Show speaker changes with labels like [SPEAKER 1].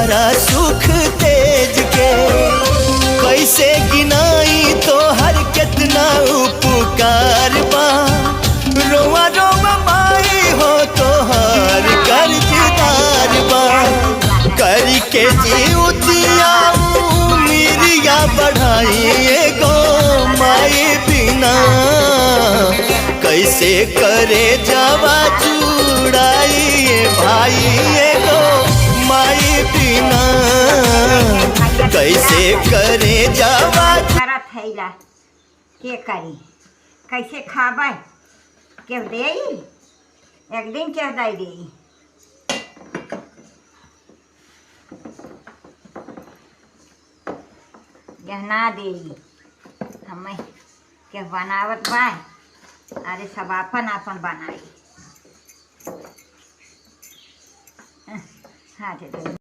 [SPEAKER 1] तोहरा सुख तेज के, कैसे गिनाई तोहर कितना उपकार बा। रोवा रोवा माई हो तोहर कर्जदार बा। करके जीवतिया मिरिया बढ़ाई गो माई बिना, कैसे करे जावा चुड़ाई भाई गो माई बिना, कैसे करे जावा।
[SPEAKER 2] थैला के करी कैसे खाबे के दे एक दिन के दे दे गहना दे हमें के बनावत बा। अरे सब अपन अपन बनाई। हाँ